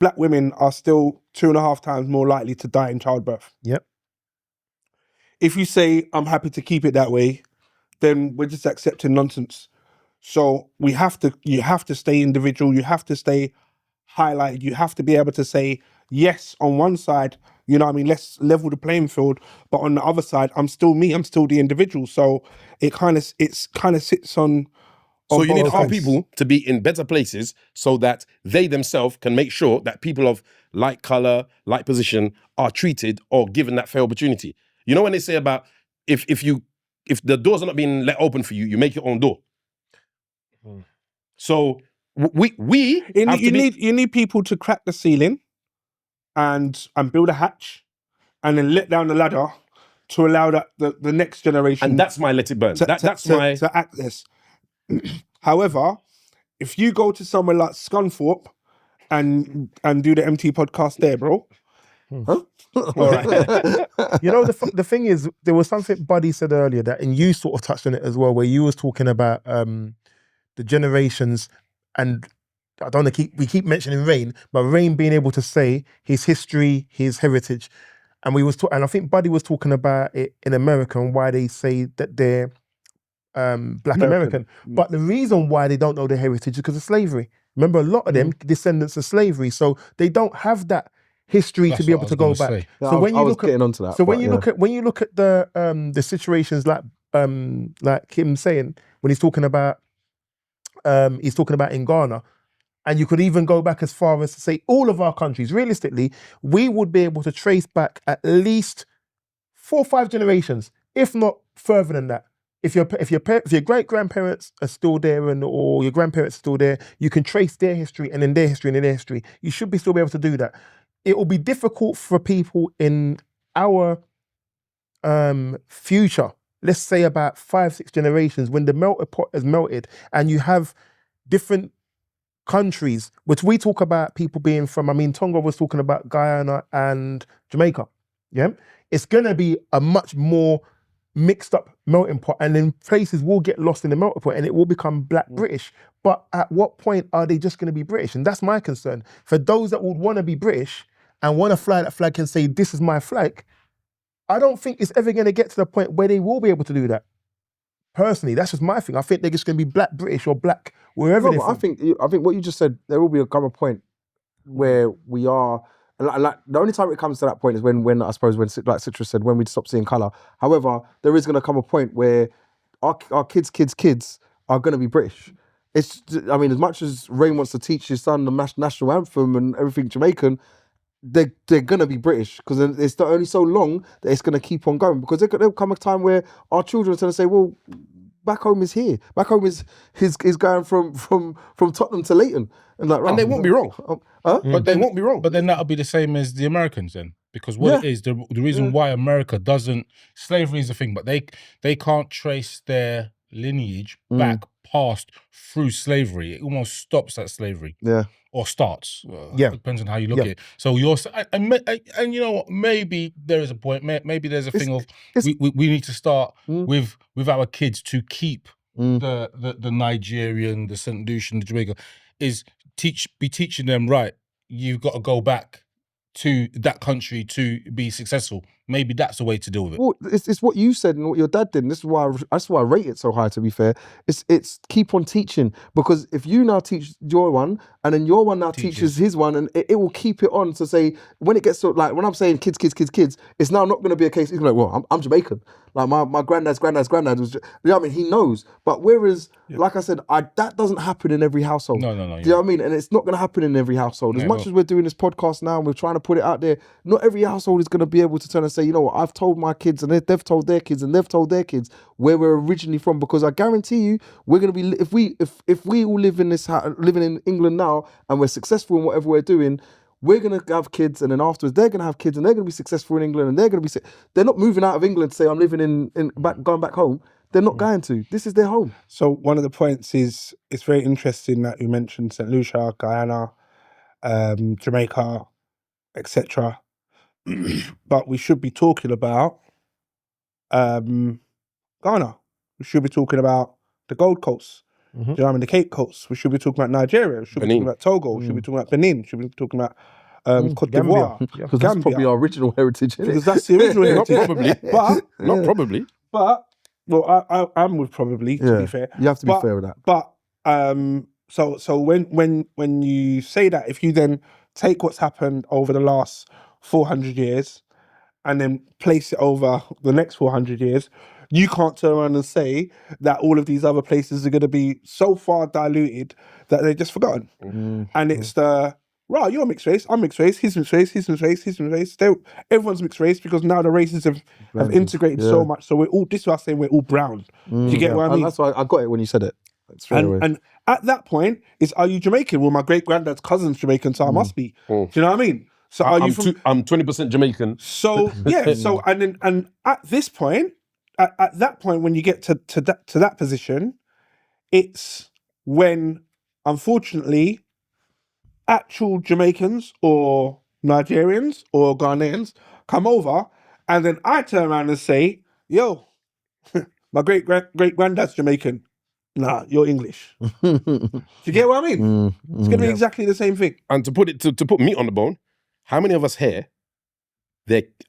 black women are still 2.5 times more likely to die in childbirth. Yep. If you say, I'm happy to keep it that way, then we're just accepting nonsense. So you have to stay individual, you have to stay highlighted, you have to be able to say, yes, on one side, you know what I mean, let's level the playing field, but on the other side, I'm still me, I'm still the individual. So it kind of sits on So you need both our sides. people to be in better places so that they themselves can make sure that people of like colour, like position are treated or given that fair opportunity. You know when they say about if the doors are not being let open for you, you make your own door. So we You need people to crack the ceiling and build a hatch and then let down the ladder to allow the next generation. And that's my let it burn. To access. However, if you go to somewhere like Scunthorpe and do the MT podcast there, bro. Huh? All right. You know, the thing is, there was something Buddy said earlier that, and you sort of touched on it as well, where you was talking about the generations, and I don't know, we keep mentioning Rain, but Rain being able to say his history, his heritage, and I think Buddy was talking about it in America and why they say that they're Black American. But the reason why they don't know their heritage is because of slavery. Remember, a lot of them descendants of slavery, so they don't have that history to be able to go back. Yeah, so when you I was look getting onto that. So when you look at the situations like Kim saying when he's talking about in Ghana, and you could even go back as far as to say all of our countries, realistically, we would be able to trace back at least 4 or 5 generations, if not further than that. If your great grandparents are still there or your grandparents are still there, you can trace their history and then their history and then their history. You should still be able to do that. It will be difficult for people in our future, let's say about 5, 6 generations, when the melting pot has melted and you have different countries, which we talk about people being from, I mean, Tonga was talking about Guyana and Jamaica. Yeah, it's gonna be a much more mixed up melting pot, and then places will get lost in the melting pot and it will become Black British. But at what point are they just gonna be British? And that's my concern. For those that would wanna be British and wanna fly that flag and say, this is my flag, I don't think it's ever gonna get to the point where they will be able to do that. Personally, that's just my thing. I think they're just gonna be Black British or Black wherever they're from. I think what you just said, there will be a point where we are, like the only time it comes to that point is when I suppose when, like Citrus said, when we stop seeing colour. However, there is going to come a point where our kids are going to be British. I mean, as much as Rain wants to teach his son the national anthem and everything Jamaican, they're going to be British, because it's only so long that it's going to keep on going, because there'll come a time where our children are going to say, well, back home is here. Back home is going from Tottenham to Leighton. And they won't be wrong. But they won't be wrong. But then that'll be the same as the Americans then. Because what it is, the reason why America doesn't, slavery is a thing, but they can't trace their lineage back past through slavery. It almost stops at slavery. Yeah. Or starts. Yeah. Depends on how you look at it. So and you know what, maybe there is a point, maybe there's a thing of we need to start with our kids to keep the Nigerian, the St. Lucian, the Jamaica, is be teaching them, right, you've got to go back to that country to be successful. Maybe that's the way to deal with it. Well, it's what you said and what your dad did, and that's why I rate it so high, to be fair. It's keep on teaching, because if you now teach your one, and then your one now teaches his one, and it will keep it on to say, when it gets to, like, when I'm saying kids, it's now not going to be a case, he's going to be like, well, I'm Jamaican. Like, my granddad's granddad was, you know what I mean? He knows. But whereas, like I said, that doesn't happen in every household. No. Do you know what I mean? And it's not going to happen in every household. As much as we're doing this podcast now and we're trying to put it out there, not every household is going to be able to turn and say, you know what, I've told my kids and they've told their kids and they've told their kids where we're originally from, because I guarantee you, we're going to be, if we all live in living in England now and we're successful in whatever we're doing, we're going to have kids, and then afterwards they're going to have kids and they're going to be successful in England, and they're going to be, they're not moving out of England to say, I'm living going back home. They're not going to. This is their home. So one of the points is, it's very interesting that you mentioned St. Lucia, Guyana, Jamaica, etc. But we should be talking about Ghana. We should be talking about the Gold Coast. Do you know what I mean? The Cape Coast. We should be talking about Nigeria. We should be Benin. talking about Togo. We should be talking about Benin. We should be talking about Cote d'Ivoire. Because that's probably our original heritage, isn't Because it? that's the original Not heritage. probably. But Not probably. well, I'm with probably, to be fair. You have to be fair with that. But so when you say that, if you then take what's happened over the last 400 years and then place it over the next 400 years, you can't turn around and say that all of these other places are going to be so far diluted that they're just forgotten. And it's right, you're mixed race, I'm mixed race, he's mixed race, he's mixed race, he's mixed race. Everyone's mixed race because now the races have integrated so much. So we're all, this is why I'm saying we're all brown. Do you get what I mean? That's why I got it when you said it. And at that point, are you Jamaican? Well, my great granddad's cousin's Jamaican, so I must be. Do you know what I mean? So are you from? I'm 20% Jamaican. So yeah. So and at this point, at that point, when you get to that position, it's when, unfortunately, actual Jamaicans or Nigerians or Ghanaians come over, and then I turn around and say, "Yo, my great granddad's Jamaican. Nah, you're English." Do you get what I mean? It's gonna be exactly the same thing. And to put meat on the bone, how many of us here,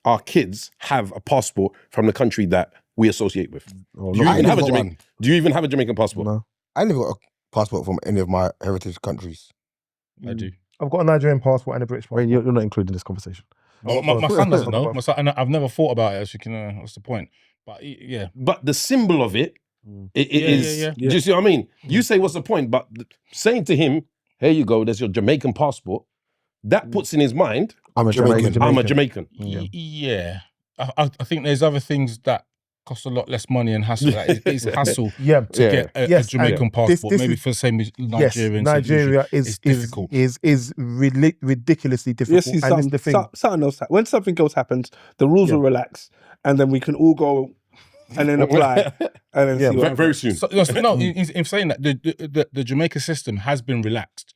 our kids have a passport from the country that we associate with? Oh, Do you no. even have a got Jamaican? one. Do you even have a Jamaican passport? No. I never got a passport from any of my heritage countries. I do. I've got a Nigerian passport and a British I mean, passport. you're not included in this conversation. My son doesn't know. My son, and I've never thought about it. As you can, what's the point? But yeah, But the symbol of it, it is. yeah. Do you see what I mean? You say what's the point, but saying to him, "Here you go, there's your Jamaican passport," that puts in his mind, I'm a Jamaican. I'm a Jamaican. yeah. I think there's other things that cost a lot less money and hassle. Like it's hassle Yeah. to get a Yes, Jamaican and passport. this Maybe is- for the same as Yes, Nigerian. Nigeria is difficult. ridiculously You difficult. see, And this something, is the thing. something else. When something else happens, the rules will relax, and then we can all go and then apply, and then see what Very, happens. very soon. So, no, in saying that, the Jamaica system has been relaxed.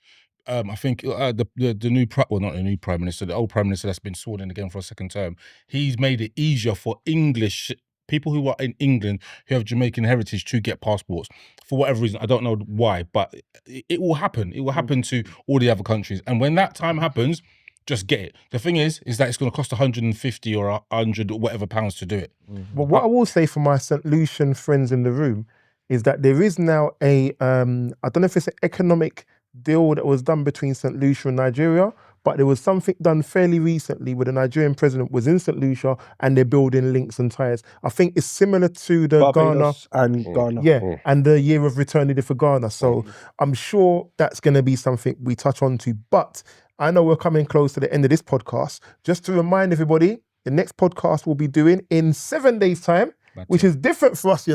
I think the new not the new prime minister, the old prime minister that's been sworn in again for a second term, he's made it easier for English people who are in England who have Jamaican heritage to get passports for whatever reason. I don't know why, but it will happen. It will happen to all the other countries, and when that time happens, just get it. The thing is that it's going to cost 150 or 100 or whatever pounds to do it. But what I will say for my St. Lucian friends in the room is that there is now I don't know if it's an economic deal that was done between St. Lucia and Nigeria, but there was something done fairly recently where the Nigerian president was in St. Lucia and they're building links and ties. I think it's similar to the Barbados and Ghana. Ghana, and the year of eternity for Ghana. So I'm sure that's going to be something we touch on to. But I know we're coming close to the end of this podcast. Just to remind everybody, the next podcast we'll be doing in 7 days' time, which is different for us,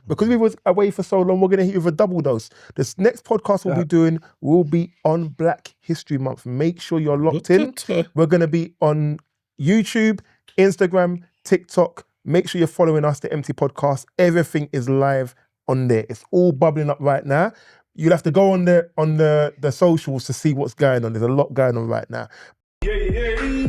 because we was away for so long. We're going to hit you with a double dose. This next podcast we'll be doing will be on Black History Month. Make sure you're locked in. We're going to be on YouTube, Instagram, TikTok. Make sure you're following us, the Empty Podcast. Everything is live on there. It's all bubbling up right now. You'll have to go on the socials to see what's going on. There's a lot going on right now. Yeah.